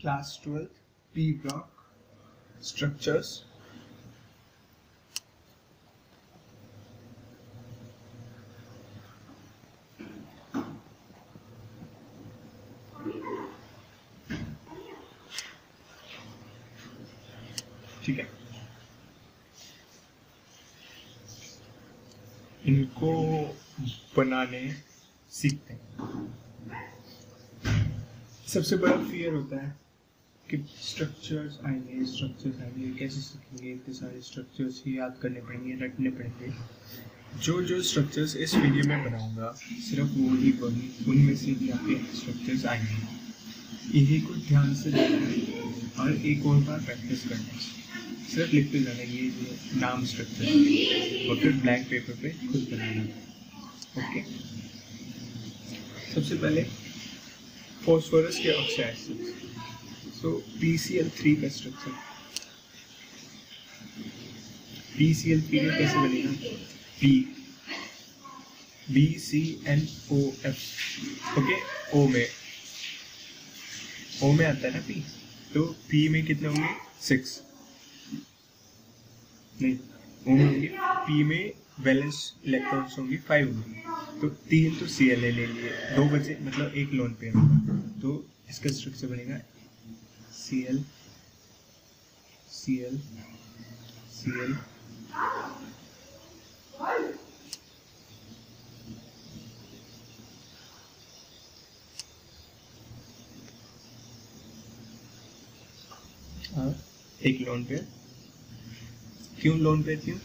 Class 12 P block structures. ठीक है, इनको बनाने सीखते हैं। सबसे बड़ा फियर होता है कि स्ट्रक्चर्स आएंगे, कैसे सीखेंगे, इतने सारे स्ट्रक्चर्स ही याद करने पड़ेंगे, रटने पड़ेंगे। जो स्ट्रक्चर्स इस वीडियो में बनाऊंगा सिर्फ वो ही उनमें से भी आपके स्ट्रक्चर्स आएंगे। यही को ध्यान से देखना है और एक और बार प्रैक्टिस करना है। सिर्फ लिखते जाना ये नाम स्ट्रक्चर और फिर ब्लैंक पेपर पे खुद बनाना। ओके, सबसे पहले फॉस्फोरस के ऑक्साइड्स। सो PCl3 का स्ट्रक्चर। PCl3 कैसे बनेगा? BCNOF। ओके, O में आता है ना P, तो P में कितने होंगे? 6 नहीं, O में होंगे, P में वैलेंस इलेक्ट्रॉन्स होंगे 5 होंगे, तो 3 तो Cl ले लिए, 2 बचे, मतलब एक लोन पेयर होगा। तो इसका स्ट्रक्चर बनेगा Cl Cl Cl एक लोन पेयर। क्यों लोन पेयर? क्यों?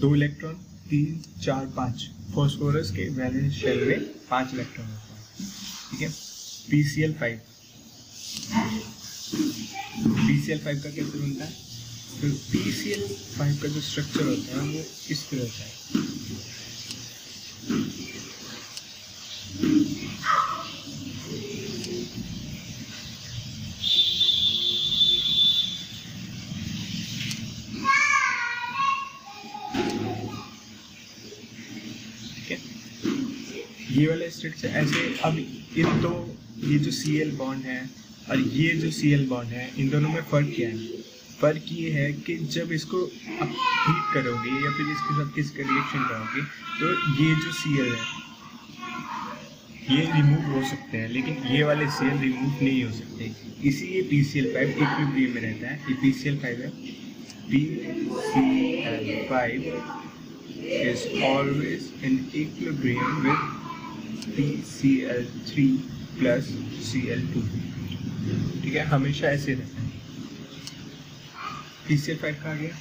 2 इलेक्ट्रॉन, 3 4 5। फॉस्फोरस के वैलेंस शेल में 5 इलेक्ट्रॉन होता है। ठीक है, PCl5 का कैसे बनता है? तो PCl5 का जो स्ट्रक्चर होता है वो इस तरह होता है। ये वाला स्ट्रक्चर ऐसे। अब इन दो, ये जो Cl बॉन्ड है और ये जो Cl बॉन्ड है, इन दोनों में फ़र्क क्या है? फ़र्क ये है कि जब इसको आप हीट करोगे या फिर इसके साथ किसका रिएक्शन कराओगे तो ये जो Cl है ये रिमूव हो सकते हैं, लेकिन ये वाले Cl रिमूव नहीं हो सकते। इसीलिए PCl5 इक्विलिब्रियम में रहता है। ये PCl5 है। PCl5 is always in equilibrium with PCl3 plus Cl2। ठीक है, हमेशा ऐसे रहता है। PCl5 का आ गया।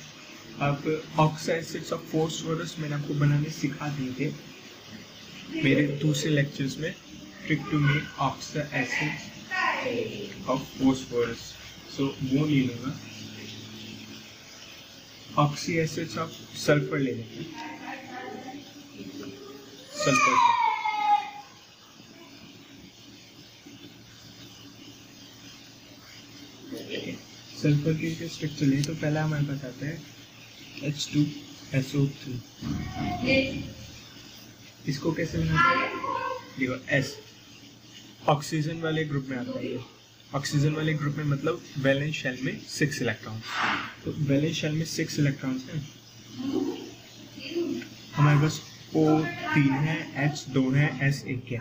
अब ऑक्साइड्स ऑफ फॉस्फोरस मैंने आपको बनाने सिखा दिए थे मेरे दूसरे लेक्चर्स में। Trick to make oxides of phosphorus. So वो ले लूँगा। ऑक्सी एसिड्स ऑफ सल्फर ले लेंगे। सल्फर सल्फर के स्ट्रक्चर ले, तो पहला हमारे पास आता है H2SO3। इसको कैसे बनाते हैं? देखो, S ऑक्सीजन वाले ग्रुप में आता है। ये ऑक्सीजन वाले ग्रुप में मतलब वैलेंस शेल में 6 इलेक्ट्रॉन। तो वैलेंस शेल में 6 इलेक्ट्रॉन्स हैं। हमारे पास O3 है, H2 है, S1 है।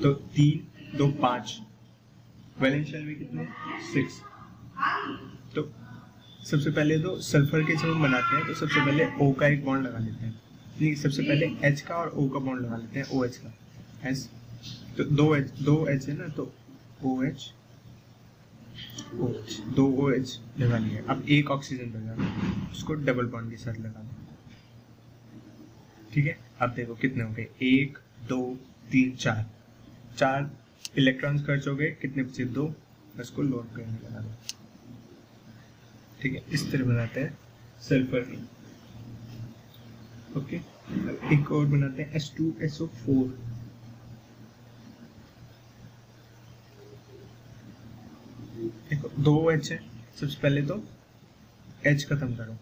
तो 3 2 5। वैलेंस शेल में कितने? 6। तो सबसे पहले तो सल्फर के जब हम बनाते हैं तो सबसे पहले O का एक बॉन्ड लगा लेते हैं। नहीं, सबसे पहले H का और O का बॉन्ड लगा लेते हैं। OH का S, तो 2 H है ना, तो OH 2 OH लगा लिया। अब एक ऑक्सीजन लगा, उसको डबल बॉन्ड के साथ लगा लें। ठीक है, अब देखो कितने हो गए? 1 2 3 4 इलेक्ट्रॉन्स खर्च हो गए। कितने बचे? 2। इसको लोड करने लगा दो। ठीक है, इस तरह बनाते हैं सल्फर की। ओके, एक और बनाते हैं H2SO4। देखो 2 H है। सबसे पहले तो H खत्म करो।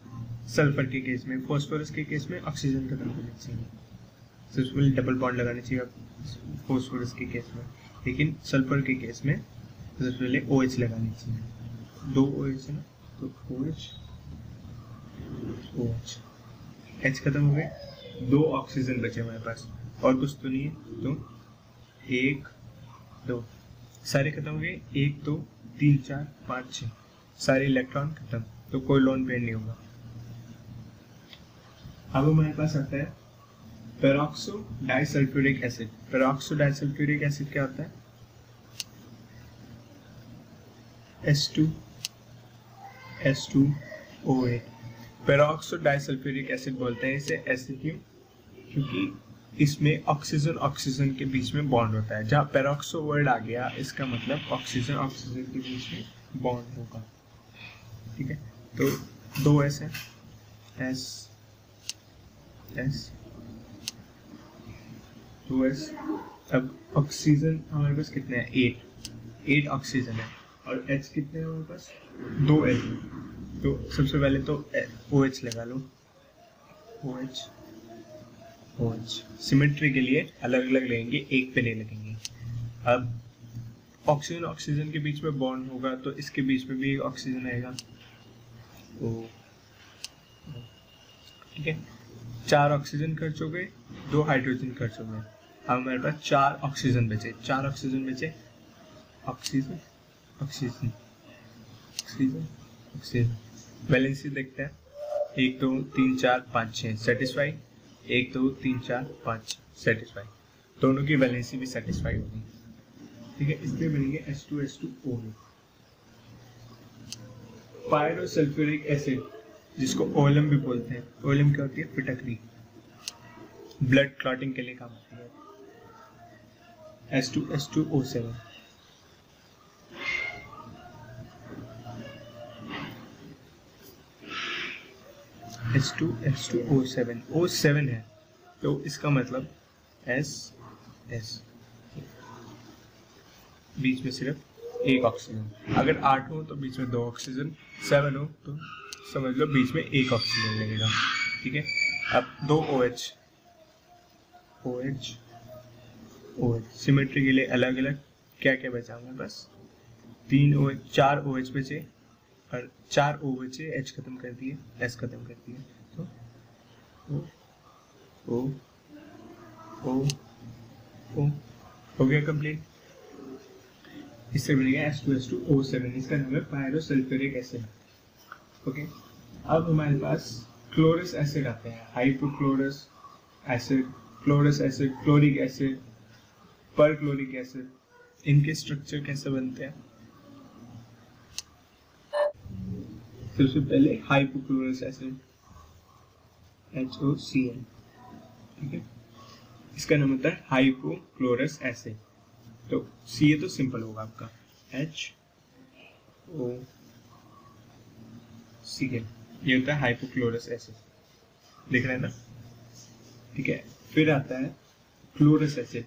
सल्फर के केस में, फॉस्फोरस के केस में ऑक्सीजन खत्म करनी चाहिए। सबसे पहले डबल बॉन्ड लगाने चाहिए फॉस्फोरस के केस में, लेकिन सल्फर के केस में सबसे पहले OH लगानी चाहिए, 2 OH है ना, तो OH OH, H खत्म हो गए, 2 ऑक्सीजन बचे हमारे पास, और कुछ तो नहीं है, तो 1 2 सारे खत्म हो गए, 1 2 3 4 5 6 सारे इलेक्ट्रॉन खत्म, तो कोई लोन पेयर नहीं होगा। अब हमारे पास आता है peroxo disulphuric acid. Peroxo disulphuric acid क्या होता है? H2OH। पेरोक्सो डाइसल्फ्यूरिक एसिड बोलते हैं इसे ऐसे क्यों? क्योंकि इसमें ऑक्सीजन ऑक्सीजन के बीच में बॉन्ड होता है। जहाँ पेरोक्सो वर्ड आ गया इसका मतलब ऑक्सीजन ऑक्सीजन के बीच में बॉन्ड होगा, ठीक है। तो 2 S है, S 2S। अब ऑक्सीजन हमारे पास कितने हैं? 8 ऑक्सीजन है, और H कितने हैं हमारे पास? 2H। तो सबसे पहले तो OH लगा लो, OH सिमेट्री के लिए अलग अलग लगेंगे, एक पे नहीं लगेंगे। अब ऑक्सीजन ऑक्सीजन के बीच में बॉन्ड होगा तो इसके बीच में भी एक ऑक्सीजन आएगा, ठीक है। 4 ऑक्सीजन खर्च हो गए, 2 हाइड्रोजन खर्च हो गए। अब हमारे पास 4 ऑक्सीजन बचे, oxygen oxygen oxygen oxygen. Valency देखते हैं, 1 2 3 4 5 6 सेटिस्फाई, 1 2 3 4 5 सेटिस्फाई, दोनों की वैलेंसी भी सेटिस्फाई होगी, ठीक है। इसलिए बनेंगे H2O। पायरोसल्फ्यूरिक एसिड, जिसको ओलम भी बोलते हैं। ओलम क्या होती है? फिटकरी, ब्लड क्लॉटिंग के लिए काम आती है। H2O7। H2O7 O7 है, तो इसका मतलब S बीच में सिर्फ 1 ऑक्सीजन। अगर 8 हो तो बीच में 2 ऑक्सीजन, 7 हो तो समझ लो बीच में 1 ऑक्सीजन लगेगा, ठीक है। अब 2 OH सिमेट्री के लिए अलग अलग क्या क्या बचा हमारे पास? 4 OH बचे, और 4 O बचे, H खत्म कर दिए, S खत्म कर दिए, तो O हो गया कंप्लीट। इससे बनेगा H2O7। इसका नाम है पायरोसल्फ्यूरिक एसिड, ओके। अब हमारे पास क्लोरस एसिड आते हैं, hypochlorous acid, chlorous acid, chloric acid, perchloric acid. इनके स्ट्रक्चर कैसे बनते हैं? सबसे पहले हाइपोक्लोरस एसिड HOCl, ठीक है। इसका नाम होता है हाइपोक्लोरस एसिड। तो Ca तो सिंपल होगा आपका, HOCl, ये होता है हाइपोक्लोरस एसिड, देख रहे हैं ना, ठीक है। फिर आता है क्लोरस एसिड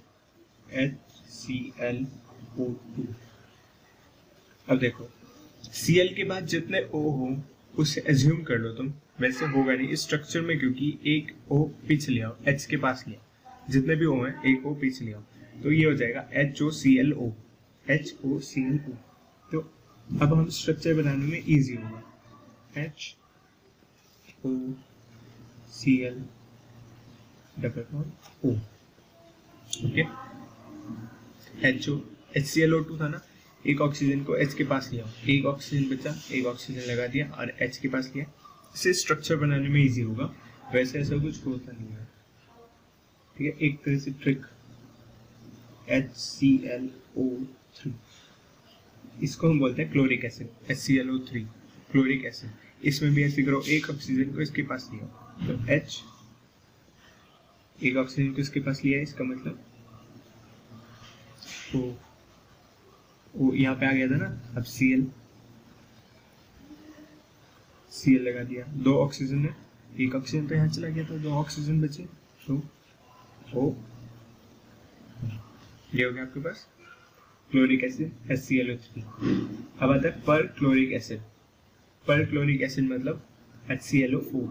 HClO2। अब देखो, Cl के बाद जितने O हो उसे एज्यूम कर लो तुम, वैसे होगा नहीं इस स्ट्रक्चर में, क्योंकि एक O पीछे ले आओ, H के पास लिया, जितने भी O हैं एक O पीछे ले आओ, तो ये हो जाएगा HOClO। तो अब हम स्ट्रक्चर बनाने में इजी होगा, HOCl O, ओके। HClO2 था ना, एक ऑक्सीजन को H के पास लिया, एक ऑक्सीजन बचा, एक ऑक्सीजन लगा दिया और H के पास लिया, इससे स्ट्रक्चर बनाने में इजी होगा। वैसे ऐसा कुछ होता नहीं है, ठीक है। एक तरह से ट्रिक, HClO3, इसको हम बोलते हैं chloric acid, HClO3 chloric acid. इसमें भी ऐसे करो, एक ऑक्सीजन को इसके पास लिया, तो H, एक ऑक्सीजन को इसके पास लिया, इसका मतलब O यहाँ पे आ गया था ना। अब Cl लगा दिया, 2 ऑक्सीजन है, एक ऑक्सीजन तो यहाँ चला गया था, 2 ऑक्सीजन बचे, तो O, ये हो गया आपके पास क्लोरिक एसिड HClO3। अब आता है पर क्लोरिक एसिड। पर क्लोरिक एसिड मतलब HClO4।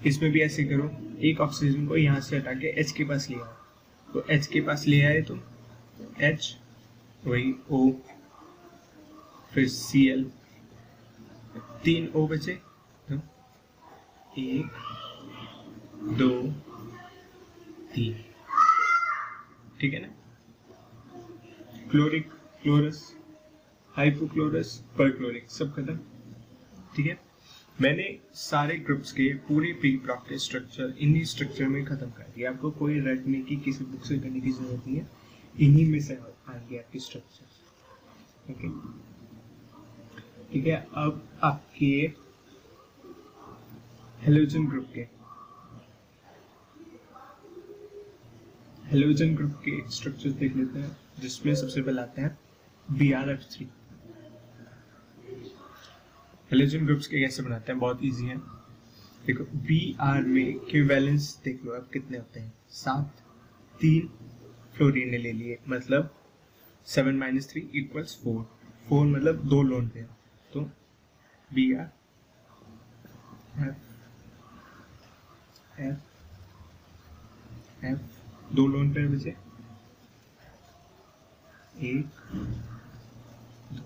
इसमें भी ऐसे करो, एक ऑक्सीजन को यहाँ से हटा के H के पास लिया, तो H के पास ले आए तो H, वही O, फिर Cl, 3 O बचे, 1 2 3, ठीक है ना। क्लोरिक, क्लोरस, हाइपोक्लोरस, परक्लोरिक, सब खत्म, ठीक है। मैंने सारे ग्रुप्स के पूरे प्री प्रॉप के स्ट्रक्चर इन्हीं स्ट्रक्चर में खत्म कर दिया। आपको कोई रटने की किसी बुक से करने की जरूरत नहीं है, इन्हीं में से आएंगे आपके स्ट्रक्चर, ओके, ठीक है। अब आपके हेलोजन ग्रुप के स्ट्रक्चर्स देख लेते हैं, जिसमें सबसे पहले आते हैं BrF3। हेलोजन ग्रुप्स के कैसे बनाते हैं, बहुत इजी है। देखो Br में इक्विवेलेंस देख लो आप कितने होते हैं, 7, 3 फ्लोरीन ने ले लिए, मतलब 7 - 3 = 4, 4 मतलब 2 लोन पेयर, तो Br F 2 लोन पेयर बचे, 1 2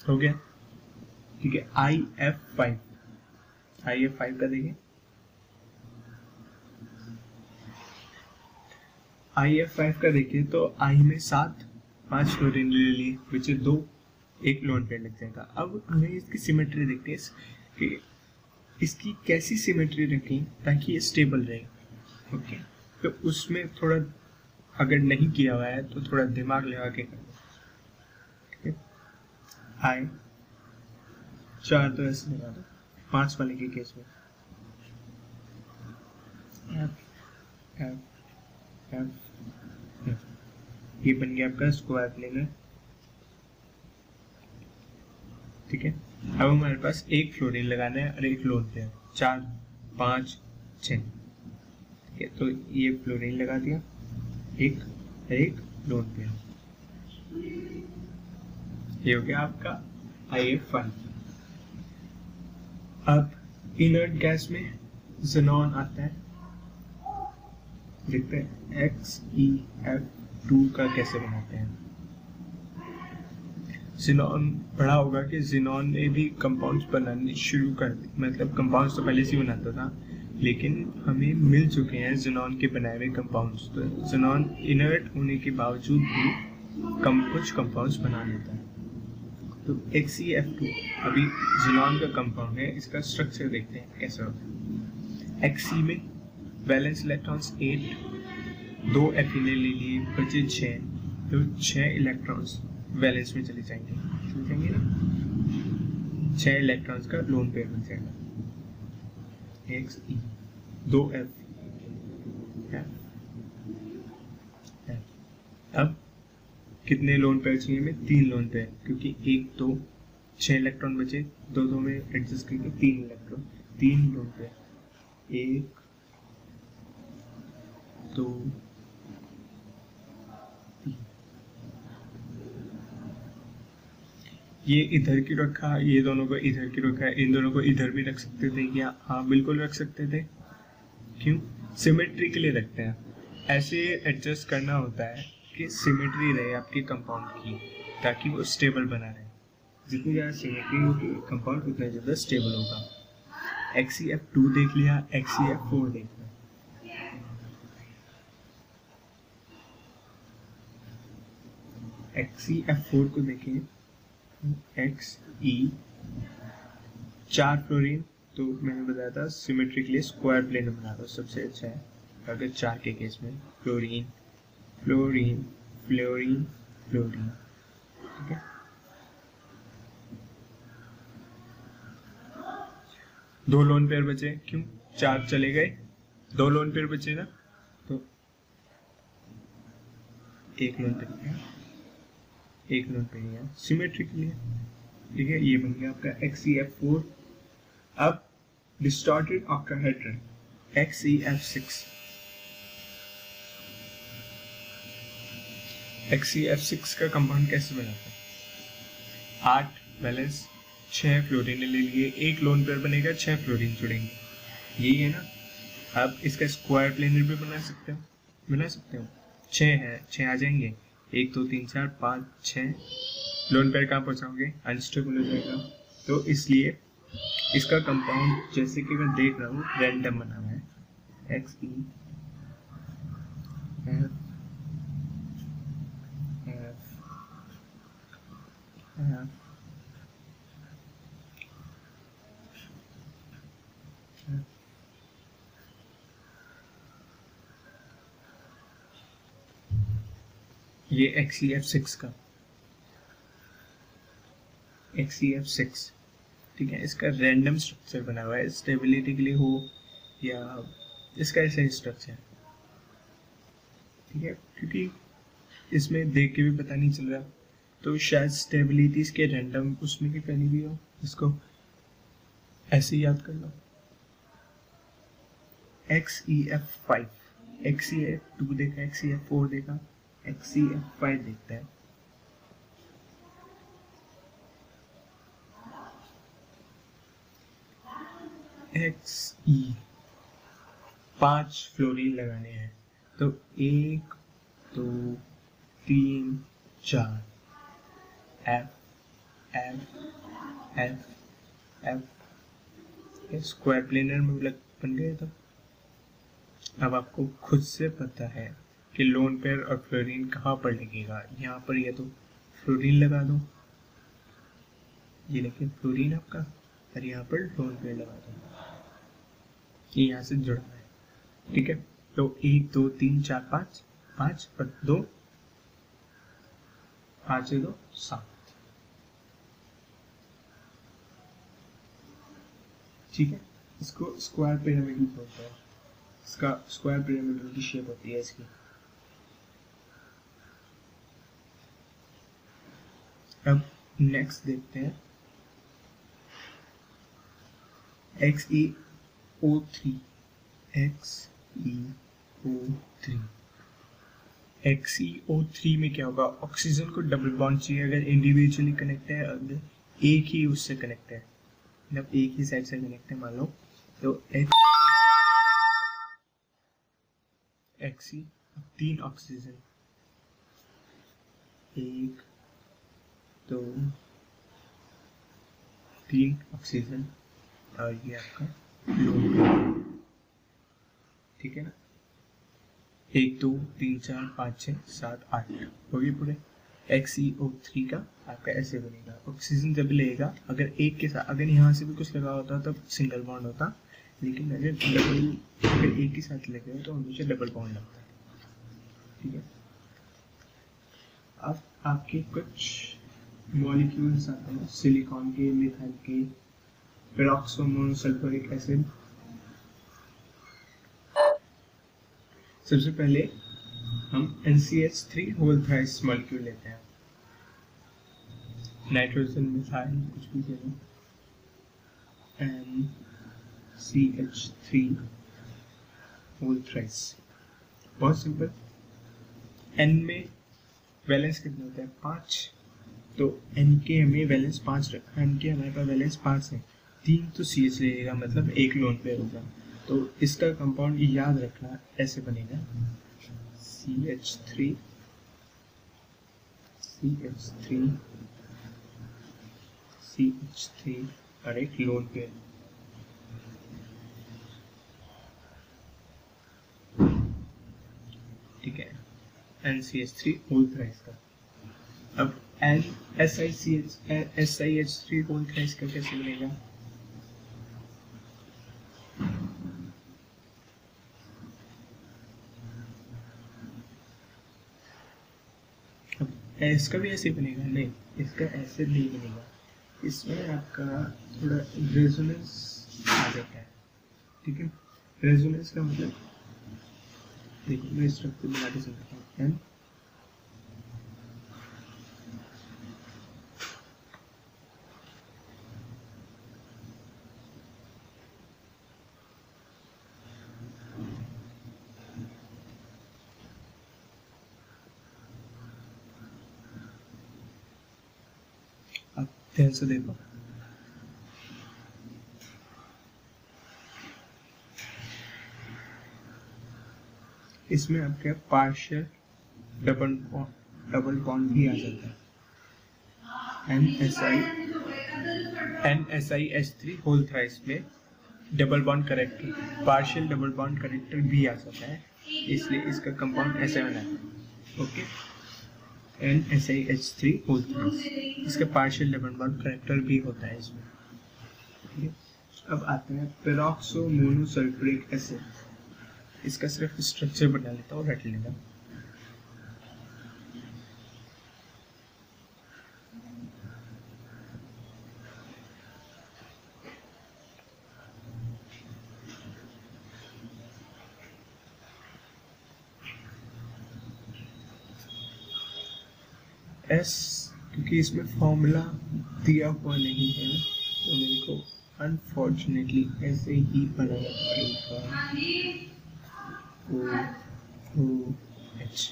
हो गया, ठीक है। IF5 का देखिए, IF5 का देखिए तो I में 7, 5 फ्लोरीन ले लिए, बचे 2, 1 लोन पेयर लग जाएगा। अब हमें इसकी सिमेट्री देखते हैं कि इसकी कैसी सिमेट्री रखें ताकि ये स्टेबल रहे, ओके। तो उसमें थोड़ा अगर नहीं किया हुआ है तो थोड़ा दिमाग लगा के करें, ठीक है। I 4 तो ऐसे लगा दो, 5 वाले के केस में F, ये बन गया आपका स्क्वायर प्लेन, ठीक है। अब हमारे पास 1 फ्लोरीन लगाना है और 1 लोन पेयर, 4 5 6, ठीक है। तो ये फ्लोरीन लगा दिया, 1 लोन पेयर, ये हो गया आपका IF5। अब इनर्ट गैस में ज़ेनॉन आता है, देखते हैं XeF2 का कैसे बनाते हैं। ज़ेनॉन पढ़ा होगा कि ज़ेनॉन ने भी कंपाउंड्स बनाने शुरू कर दी, मतलब कंपाउंड्स तो पहले से ही बनाता था, लेकिन हमें मिल चुके हैं ज़ेनॉन के बनाए हुए कंपाउंड्स। तो ज़ेनॉन इनर्ट होने के बावजूद भी कुछ कंपाउंड्स बना लेता है। तो XeF2 अभी ज़ेनॉन का कंपाउंड है, इसका स्ट्रक्चर देखते हैं कैसा होता है। Xe में वैलेंस इलेक्ट्रॉन्स 8, 2 Fe ले लिए, बचे 6, तो 6 इलेक्ट्रॉन्स वैलेंस में चले जाएंगे ना, 6 इलेक्ट्रॉन्स का लोन पेयर बन जाएगा, Xe, 2 F। अब कितने लोन पेयर चाहिए हमें, 3 लोन पेयर, क्योंकि 1 2 6 इलेक्ट्रॉन बचे, 2 में एडजस्ट करके 3 इलेक्ट्रॉन, 3 लोन पेयर, 1 2 3। ये इधर की रखा, ये दोनों को इधर की रखा, इन दोनों को इधर भी रख सकते थे क्या, हाँ बिल्कुल रख सकते थे। क्यों, सिमेट्री के लिए रखते हैं, ऐसे एडजस्ट करना होता है कि सिमेट्री रहे आपके कंपाउंड की, ताकि वो स्टेबल बना रहे। जितनी ज़्यादा सिमेट्री होगी कंपाउंड उतना ज़्यादा स्टेबल होगा। XeF2 देख लिया, XeF4 देख लिया। XeF4 को देखें, Xe 4 फ्लोरीन, तो मैंने बताया था सिमेट्री के लिए स्क्वायर प्लेन बना दो, सबसे अच्छा है। अगर 4 के केस में फ्लोरीन फ्लोरीन फ्लोरीन फ्लोरीन, ठीक है। 2 लोन पेयर बचे, क्यों 4 चले गए, 2 लोन पेयर बचे ना, तो 1 लोन पेयर, 1 लोन पेयर है सिमेट्री के लिए, ठीक है। ये बन गया आपका XeF4। अब डिस्टॉर्टेड ऑक्टाहेड्रन XeF6। XeF6 का कंपाउंड कैसे बनाते हैं, 8 वैलेंस, 6 फ्लोरीन ले लिए, 1 लोन पेयर बनेगा, 6 फ्लोरीन जुड़ेंगे, यही है ना। अब इसका स्क्वायर प्लेनर भी बना सकते हो, 6 है, 6 आ जाएंगे, 1 2 3 4 5 6, लोन पेयर कहाँ पहुँचाओगे, अनस्टेबल हो जाएगा। तो इसलिए इसका कंपाउंड जैसे कि मैं देख रहा हूँ रैंडम बना हुआ है, x E F F F ये XEF6 का XEF6, ठीक है। इसका रैंडम स्ट्रक्चर बना हुआ है, स्टेबिलिटी के लिए हो या इसका ऐसा ही स्ट्रक्चर है, ठीक है, क्योंकि इसमें देख के भी पता नहीं चल रहा, तो शायद स्टेबिलिटी इसके रैंडम उसमें की पहली भी हो। इसको ऐसे ही याद कर लो, XEF5, XEF2 देखा, XEF4 देखा, XEF5 देखता है। XE 5 फ्लोरीन लगाने हैं, तो 1 2 3 4 F F F F, ये स्क्वायर प्लेनर में बन गए। तो अब आपको खुद से पता है कि लोन पेयर और फ्लोरीन कहाँ पर लगेगा। यहाँ पर ये तो फ्लोरीन लगा दो, ये लेकिन फ्लोरीन आपका, और यहाँ पर लोन पेयर लगा दो, ये यहाँ से जुड़ा है, ठीक है। तो 1 2 3 4 5 5 और 2 5 2 7, ठीक है। इसको स्क्वायर पिरामिड बोलते हैं, इसका स्क्वायर पिरामिड की शेप होती है इसकी। अब नेक्स्ट देखते हैं XeO3, XeO3, XeO3 में क्या होगा, ऑक्सीजन को डबल बॉन्ड चाहिए अगर इंडिविजुअली कनेक्ट है, अगर एक ही उससे कनेक्ट है, मतलब एक ही साइड से कनेक्ट है मान लो, तो Xe 3 ऑक्सीजन, 1 2 3 ऑक्सीजन, और ये आपका लोन, ठीक है ना। 1 2 3 4 5 6 7 8 होगी पूरे। XeO3 का आपका ऐसे बनेगा, ऑक्सीजन जब लेगा, अगर एक के साथ, अगर यहाँ से भी कुछ लगा होता तब सिंगल बॉन्ड होता, लेकिन अगर एक ही साथ लगे तो हमेशा डबल बॉन्ड लगता है, ठीक है। अब आपके कुछ मॉलिक्यूल्स आते हैं, सिलिकॉन के, मिथाइल के, पेरोक्सोमोनोसल्फ्यूरिक एसिड। सबसे पहले हम NCH3 होल थ्राइस मॉलिक्यूल लेते हैं, नाइट्रोजन मिथाइल कुछ भी ले लो, NCH3 होल थ्राइस, बहुत सिंपल। N में वैलेंस कितने होते हैं, 5, तो N के हमें वैलेंस 5 रखा, N के हमारे पास वैलेंस 5 है, 3 तो CH लेगा, मतलब एक लोन पेयर होगा। तो इसका कंपाउंड याद रखना ऐसे बनेगा, CH3 CH3 CH3 और एक लोन पेयर, ठीक है, NCH3 होल थ्राइस का। अब SiH3 होल थ्राइस का कैसे बनेगा, इसका भी ऐसे बनेगा, नहीं इसका ऐसे नहीं बनेगा, इसमें आपका थोड़ा रेजोनेंस आ जाता है, ठीक है। रेजोनेंस का मतलब देखो, मैं स्ट्रक्चर बना के समझता हूँ। अब ध्यान से देखो, इसमें आपके पार्शियल डबल बॉन्ड भी आ जाता है। NSiH3 होल थ्राइस में double bond character, partial double bond character भी आ सकता है, इसलिए इसका कंपाउंड ऐसे बना है। ओके, NSiH3 होल थ्राइस, इसका पार्शियल डबल बॉन्ड करेक्टर भी होता है इसमें। ठीक है, अब आते हैं पेरोक्सो मोनोसल्फ्यूरिक एसिड। इसका सिर्फ स्ट्रक्चर बना लेता हूँ, रट लेना। एस, क्योंकि इसमें फॉर्मूला दिया हुआ नहीं है तो मेरे को अनफॉर्चुनेटली ऐसे ही बनाना पड़ेगा। OH।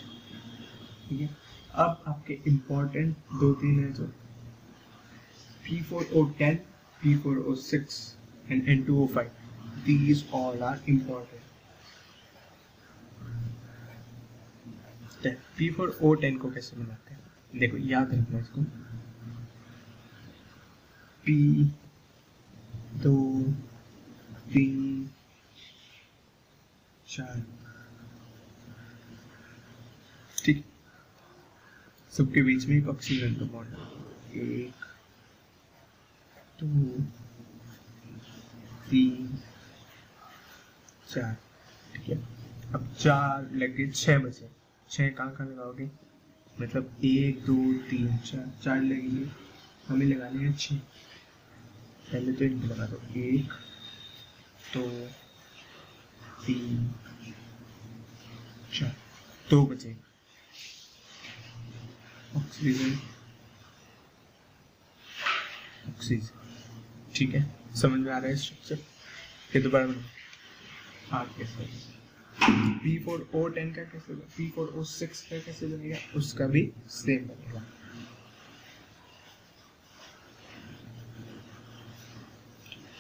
ठीक है, अब आपके इम्पोर्टेंट 2-3 है जो P4O10, P4O6 and N2O5, these all are important. P4O10 को कैसे बनाते हैं, देखो याद रखना इसको। P 2 3 4, ठीक, सबके बीच में एक ऑक्सीजन का बॉन्ड है। 1 2 3 4, ठीक है। अब 4 लगे, 6 बचे। 6 कहाँ लगाओगे, मतलब 1 2 3 4 लगेंगे, हमें लगाने हैं 6। पहले तो इनको लगा दो, 1 2 3 4, 2 बचे। ऑक्सीजन ऑक्सीजन, ठीक है, समझ में आ रहा है स्ट्रक्चर। ये दोबारा कैसे P4O10 का कैसे, P4O6 का कैसे बनेगा, उसका भी सेम बनेगा।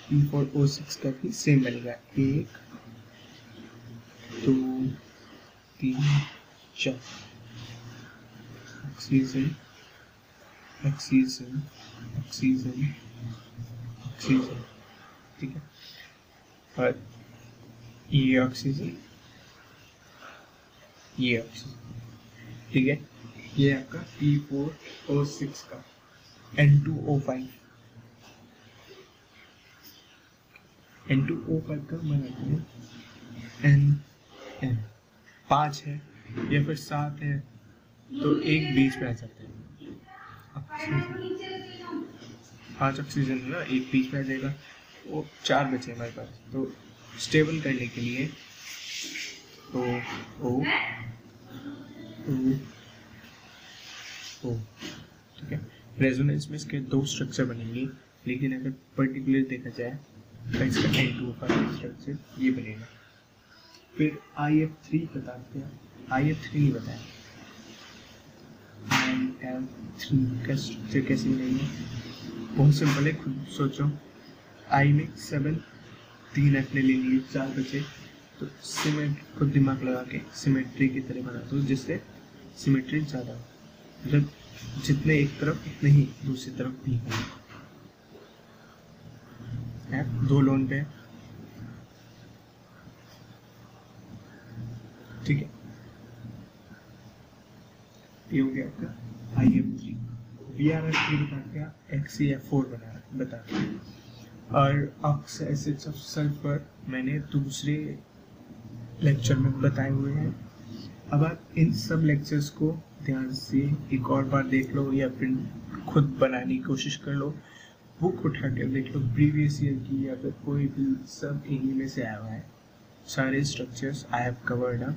P4O6 का भी सेम बनेगा, 1 2 3 4, ऑक्सीजन ऑक्सीजन ऑक्सीजन ऑक्सीजन, ठीक है। और ये ऑक्सीजन, ये ऑक्सीजन, ठीक है। ये आपका P4O6 का N2O5 का बनाते हैं N 5 है या फिर 7 है तो एक बीच में आ जाता है। 5 ऑक्सीजन है ना, एक बीच में आ जाएगा, वो 4 बचे हमारे पास। तो स्टेबल करने के लिए O ठीक है। रेजोनेंस में इसके 2 स्ट्रक्चर बनेंगे, लेकिन अगर पर्टिकुलर देखा जाए तो इसका N2O5 स्ट्रक्चर ये बनेगा। फिर IF3 बताते हैं, IF3 नहीं बताया, IF3 का स्ट्रक्चर कैसे बनेगा, बहुत सिंपल है, खुद सोचो। I में 7, 3 F ने ले लिए, 4 बचे, तो सीमेंट खुद दिमाग लगा के सिमेट्री की तरह बना दो, जिससे सिमेट्री ज़्यादा हो, मतलब जितने एक तरफ उतने ही दूसरी तरफ भी हो। F 2 लोन पे, ठीक है। ये हो गया आपका IF3। BRF3 बता दिया, XeF4 बता दिया। और ऑक्सी एसिड्स ऑफ सल्फर मैंने दूसरे लेक्चर में बताए हुए हैं। अब आप इन सब लेक्चर्स को ध्यान से एक और बार देख लो, या फिर खुद बनाने की कोशिश कर लो, बुक उठा कर देख लो प्रीवियस ईयर की, या फिर कोई भी, सब इन्हीं में से आया हुआ है, सारे structures I have covered up.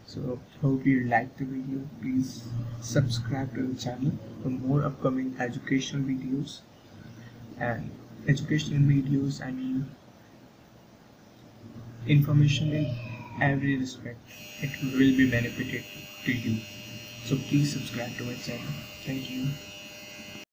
So hope you like the video. Please subscribe to the channel for more upcoming educational videos. And educational videos, I mean information in every respect. It will be benefited to you. So please subscribe to my channel. Thank you.